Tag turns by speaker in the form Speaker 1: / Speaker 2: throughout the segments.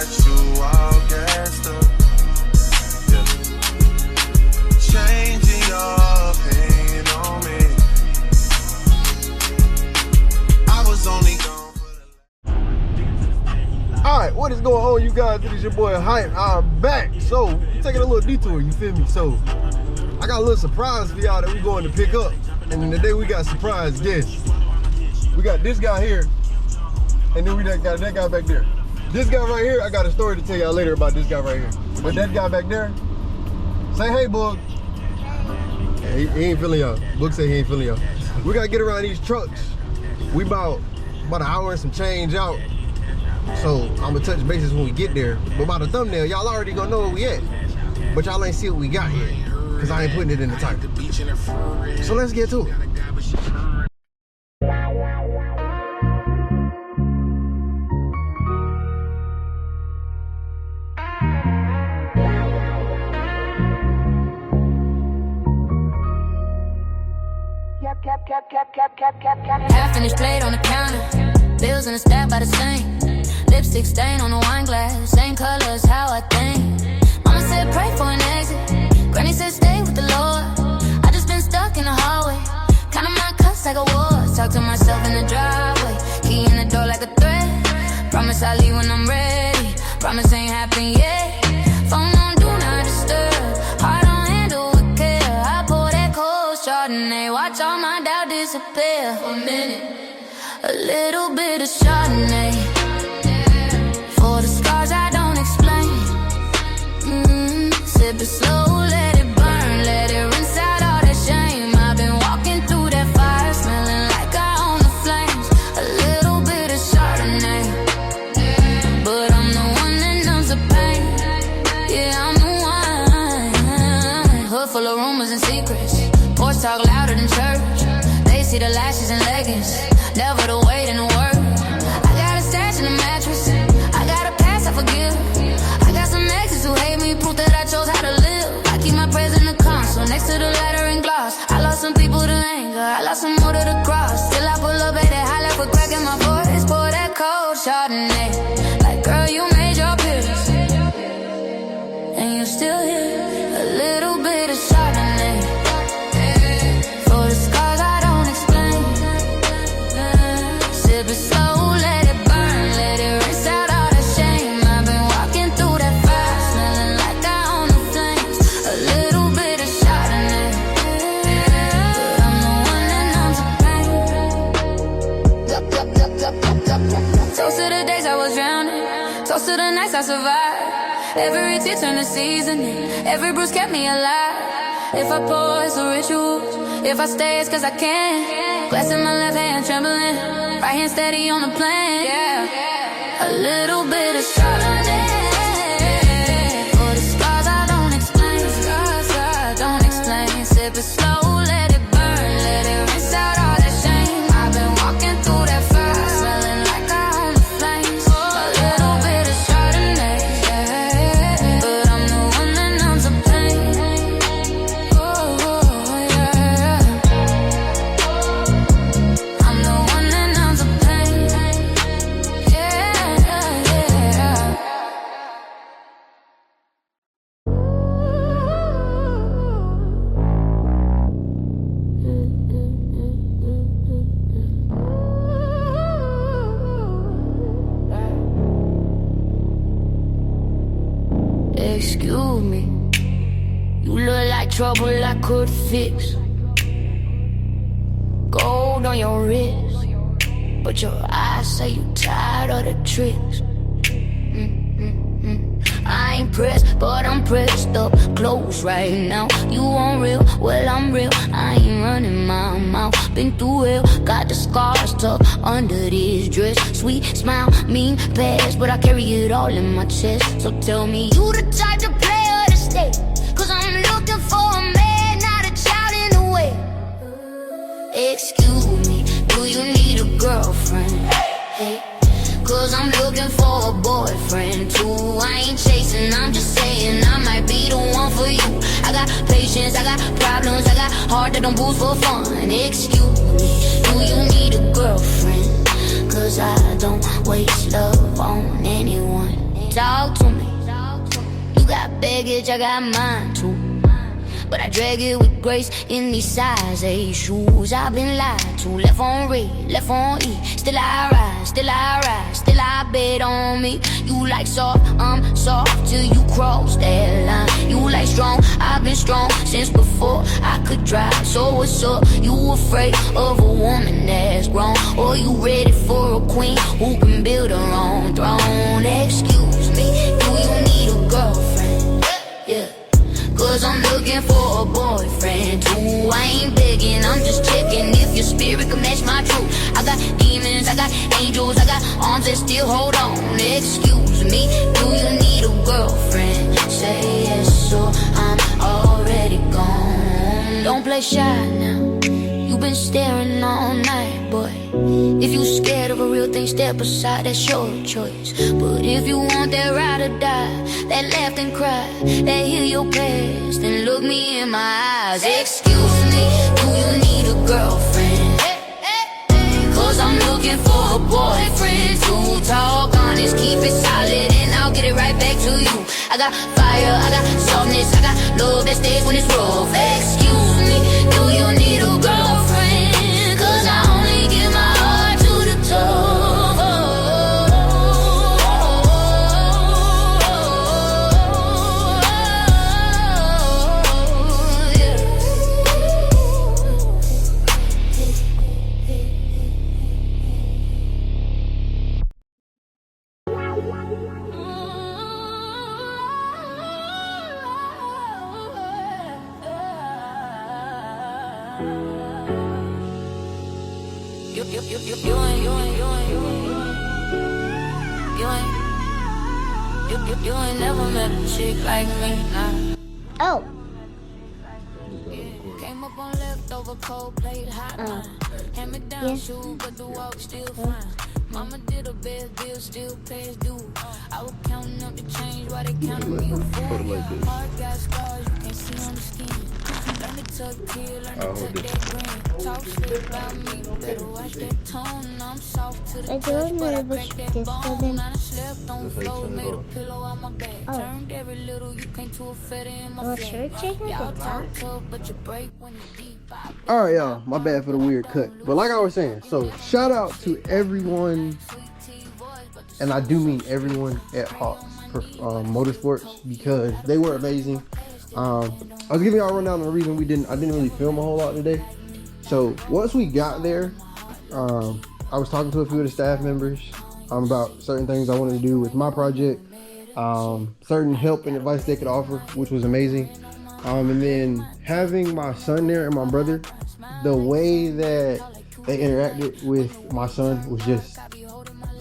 Speaker 1: got you all gassed up. Yeah. Changing your opinion on me. I was only gone for the...
Speaker 2: Alright, what is going on, you guys? It is your boy Hype. I'm back. So, taking a little detour, you feel me? So, I got a little surprise for y'all that we're going to pick up. And then today we got surprise guests. We got this guy here, and then we got that guy back there. This guy right here, I got a story to tell y'all later about this guy right here. But that guy back there, say hey, Bug. Yeah, he ain't feeling y'all. Bug say he ain't feeling y'all. We gotta get around these trucks. We about an hour and some change out. So I'm gonna touch bases when we get there. But by the thumbnail, y'all already gonna know where we at. But y'all ain't see what we got yet, because I ain't putting it in the title. So let's get to it.
Speaker 3: Half finished plate on the counter, bills in a stack by the same. Lipstick stain on the wine glass, same color as how I think. Mama said pray for an exit, Granny said stay with the Lord. I just been stuck in the hallway, counting my cuts like a war. Talk to myself in the driveway, key in the door like a threat. Promise I'll leave when I'm ready, promise ain't happened yet. Phone on do not disturb, heart on handle with care. I pour that cold Chardonnay, watch all my doubt disappear for a minute. A little bit of Chardonnay for the scars I don't explain. Sip it slow, let it burn, let it rinse out all that shame. I've been walking through that fire, smelling like I own the flames. A little bit of Chardonnay, but I'm the one that numbs the pain. Yeah, I'm the one. Hood full of rumors and secrets, porch talk louder than church. They see the lashes and leggings, never the weight and the work. I got a stash in the mattress, I got a past I forgive. I got some exes who hate me, proof that I chose how to live. I keep my prayers in the console, next to the letter and gloss. I lost some people to anger, I lost some more to the cross. Still I pull up at that high left with crack in my voice. Pour that cold Chardonnay, like girl you made your pills, and you still here. A little bit of Chardonnay for the scars I don't explain. Sip it slow, let it burn, let it rinse out all that shame. I've been walking through that fire, smelling like I own the flames. A little bit of Chardonnay, but I'm the one that numbs the pain. Toast to the days I was drowning, toast to the nights I survived. Every tear turned to seasoning, every bruise kept me alive. If I pour, it's a ritual, if I stay, it's cause I can. Glass in my left hand trembling, right hand steady on the plan. Yeah, a little bit of Chardonnay for the scars I don't explain. Scars I don't explain. Sip it slow, let it burn, let it rinse out all that shame. I've been walking through that fire, smelling like I own the flames. A little bit of Chardonnay, but I'm the one that numbs the pain. Oh, yeah. I'm the one that numbs the pain. Yeah, yeah. Excuse me, you look like trouble I could fix. Gold on your wrist, but your eyes say you tired of the tricks. I ain't pressed, but I'm pressed up close right now. You on real, well I'm real, I ain't running my mouth. Been through hell, got the scars tucked under this dress. Sweet smile, mean past, but I carry it all in my chest. So tell me, you the type to play or to stay? Cause I'm looking for a man, not a child in the way. Excuse me, do you need a girlfriend? Hey. Cause I'm looking for a boyfriend too. I ain't chasing, I'm just saying I might be the one for you. I got patience, I got problems, I got heart that don't boost for fun. Excuse me, do you need a girlfriend? Cause I don't waste love on anyone. Talk baggage, I got mine too. But I drag it with grace in these size 8 shoes. I've been lied to, left on red, left on E. Still I rise, still I rise, still I bet on me. You like soft, I'm soft till you cross that line. You like strong, I've been strong since before I could drive. So what's up? You afraid of a woman that's grown? Or you ready for a queen who can build her own throne? Excuse me, do you need a girlfriend? Yeah. Cause I'm looking for a boyfriend too. I ain't begging, I'm just checking if your spirit can match my truth. I got demons, I got angels, I got arms that still hold on. Excuse me, do you need a girlfriend? Say yes or I'm already gone. Don't play shy now, you've been staring all night, boy. If you scared of a real thing, step aside, that's your choice. But if you want that ride or die, that laugh and cry, that heal your past and look me in my eyes. Excuse me, do you need a girlfriend? Cause I'm looking for a boyfriend to talk honest, keep it solid, and I'll get it right back to you. I got fire, I got softness, I got love that stays when it's rough. Excuse me, do you need a girlfriend? Cause I only give my heart to the top. You ain't never met a chick like me, nah.
Speaker 4: Oh.
Speaker 3: Came up on leftover cold plate hot line. Hand me down shoe, but the walk still fine. Mama did her best, bill still pays due. I was counting up the change while they counting me a fool. Heart got scars you can't see on the skin. Learn to tuck tear, learn to tuck that grin. Talk shit about me, better watch that tone. I'm soft to the touch, but I break that bone. I slept on the floor, made a pillow on my back. Turned every little you came to a feather in my flat. Y'all talk tough, but you break when it's deep.
Speaker 2: All right, y'all, my bad for the weird cut, but like I was saying, so shout out to everyone, and I do mean everyone at Hawks Motorsports, because they were amazing. I was giving y'all a rundown on the reason I didn't really film a whole lot today. So once we got there, I was talking to a few of the staff members about certain things I wanted to do with my project, certain help and advice they could offer, which was amazing. And then having my son there and my brother, the way that they interacted with my son was just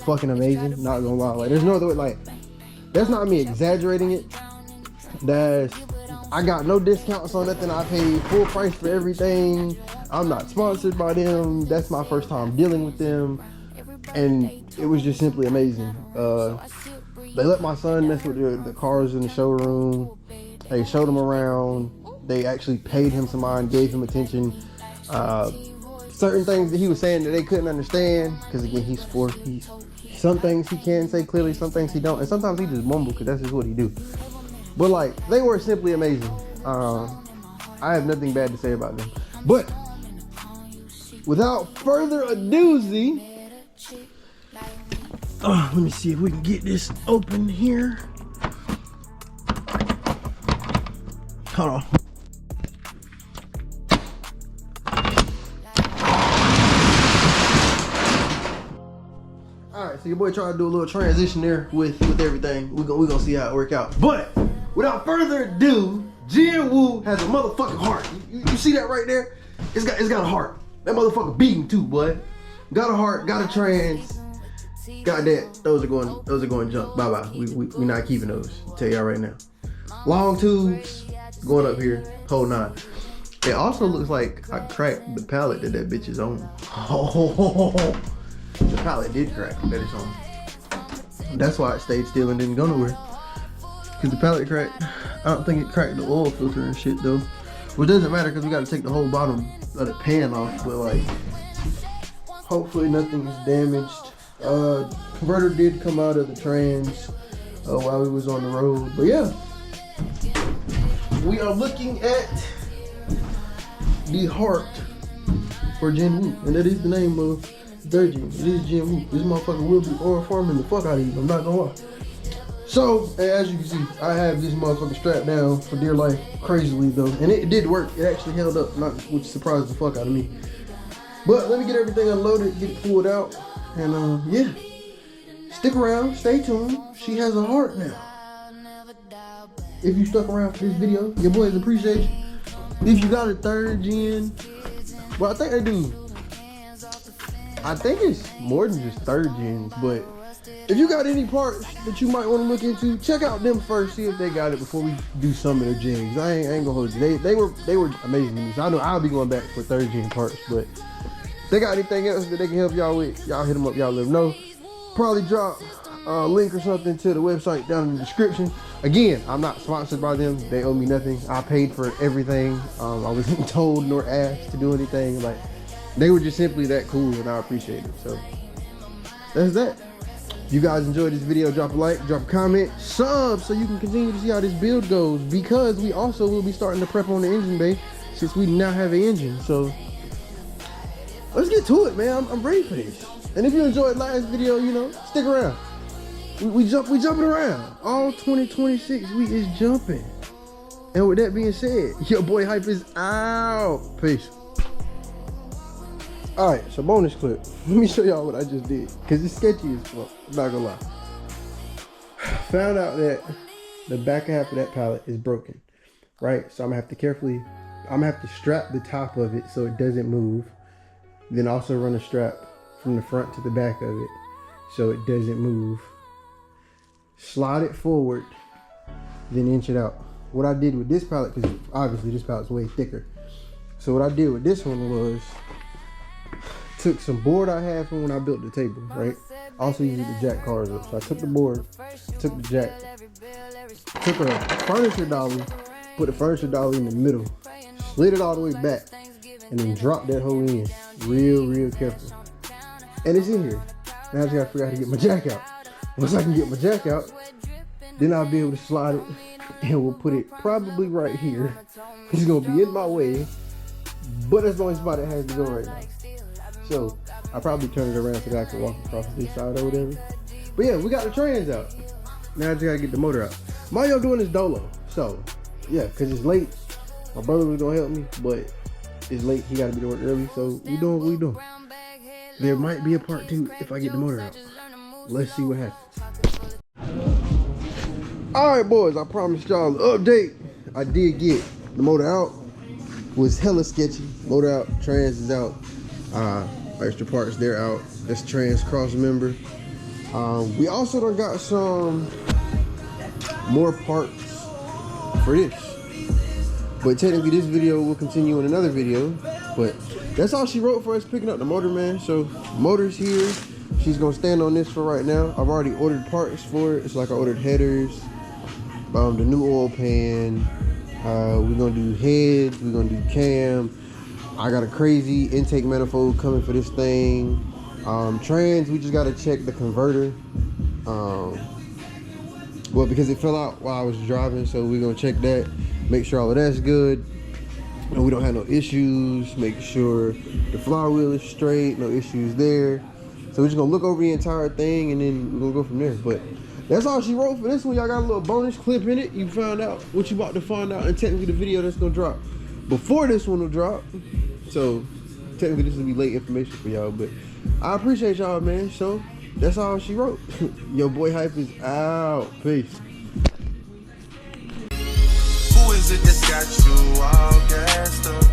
Speaker 2: fucking amazing. Not gonna lie, like there's no other way. Like that's not me exaggerating it. I got no discounts on nothing. I paid full price for everything. I'm not sponsored by them. That's my first time dealing with them, and it was just simply amazing. They let my son mess with the cars in the showroom. They showed him around. They actually paid him some mind, gave him attention. Certain things that he was saying that they couldn't understand, because again, he's 4. Some things he can say clearly, some things he don't, and sometimes he just mumble because that's just what he do. But like, they were simply amazing. I have nothing bad to say about them. But without further ado, let me see if we can get this open here. Hold on. Alright, so your boy tried to do a little transition there with everything. We're gonna see how it work out. But without further ado, Jin Woo has a motherfucking heart. You see that right there? It's got a heart. That motherfucker beating too, boy. Got a heart, got a trans. Got that. Those are going jump. Bye bye. We not keeping those. I'll tell y'all right now. Long tubes going up here, whole 9. It also looks like I cracked the pallet that bitch is on. Oh, the pallet did crack that it's on. That's why it stayed still and didn't go nowhere. Cause the pallet cracked. I don't think it cracked the oil filter and shit though. Which doesn't matter because we got to take the whole bottom of the pan off. But like, hopefully nothing is damaged. Converter did come out of the trans while we was on the road. But yeah. we are looking at the heart for Gen Wu, and that is the name of third gen. It is Gen Wu. This motherfucker will be oil farming the fuck out of you, I'm not gonna lie. So, as you can see, I have this motherfucker strapped down for dear life, crazily though, and it did work. It actually held up, which surprised the fuck out of me. But let me get everything unloaded, get it pulled out, and yeah, stick around, stay tuned. She has a heart now. If you stuck around for this video, your boys appreciate you. If you got a third gen, well, I think they do. I think it's more than just third gens, but if you got any parts that you might want to look into, check out them first, see if they got it before we do some of their gens. I ain't gonna hold you. They were amazing to me. So I know I'll be going back for third gen parts, but if they got anything else that they can help y'all with, y'all hit them up, y'all let them know. Probably drop a link or something to the website down in the description. Again, I'm not sponsored by them. They owe me nothing. I paid for everything. I wasn't told nor asked to do anything. Like, they were just simply that cool, and I appreciate it. So that's that. If you guys enjoyed this video, drop a like, drop a comment, sub, so you can continue to see how this build goes, because we also will be starting to prep on the engine bay since we now have an engine. So let's get to it, man. I'm ready for this. And if you enjoyed last video, you know, stick around. We jumping around. All 2026, we is jumping. And with that being said, your boy Hype is out. Peace. All right, so bonus clip. Let me show y'all what I just did, because it's sketchy as fuck, I'm not gonna lie. Found out that the back half of that pallet is broken, right? So I'm gonna have to strap the top of it so it doesn't move. Then also run a strap from the front to the back of it so it doesn't move. Slide it forward, then inch it out. What I did with this pallet, because obviously this pallet's way thicker. So what I did with this one was, took some board I had from when I built the table, right? Also used to jack cars up. So I took the board, took the jack, took a furniture dolly, put the furniture dolly in the middle, slid it all the way back, and then dropped that hole in real careful. And it's in here. Now I just gotta figure out how to get my jack out. Once I can get my jack out, then I'll be able to slide it, and we'll put it probably right here. It's gonna be in my way, but that's the only spot it has to go right now. So I'll probably turn it around so that I can walk across this side or whatever. But yeah, we got the trans out. Now I just gotta get the motor out. Mario doing his dolo. So yeah, cause it's late. My brother was gonna help me, but it's late. He gotta be to work early. So we doing what we doing. There might be a part 2 if I get the motor out. Let's see what happens. All right, boys, I promised y'all an update. I did get the motor out. It was hella sketchy. Motor out, trans is out. Extra parts, they're out. That's trans cross member. We also done got some more parts for this. But technically this video will continue in another video. But that's all she wrote for us picking up the motor, man. So motor's here. She's gonna stand on this for right now. I've already ordered parts for it. It's like I ordered headers, the new oil pan. We're gonna do heads, we're gonna do cam. I got a crazy intake manifold coming for this thing. Trans, we just gotta check the converter. Well, because it fell out while I was driving, so we're gonna check that, make sure all of that's good, and we don't have no issues, make sure the flywheel is straight, no issues there. So we're just gonna look over the entire thing, and then we're gonna go from there. But that's all she wrote for this one. Y'all got a little bonus clip in it. You found out what you about to find out, and technically the video that's gonna drop before this one will drop. So technically this will be late information for y'all, but I appreciate y'all, man. So that's all she wrote. Your boy Hype is out. Peace.
Speaker 1: Who is it that's got you all gassed up?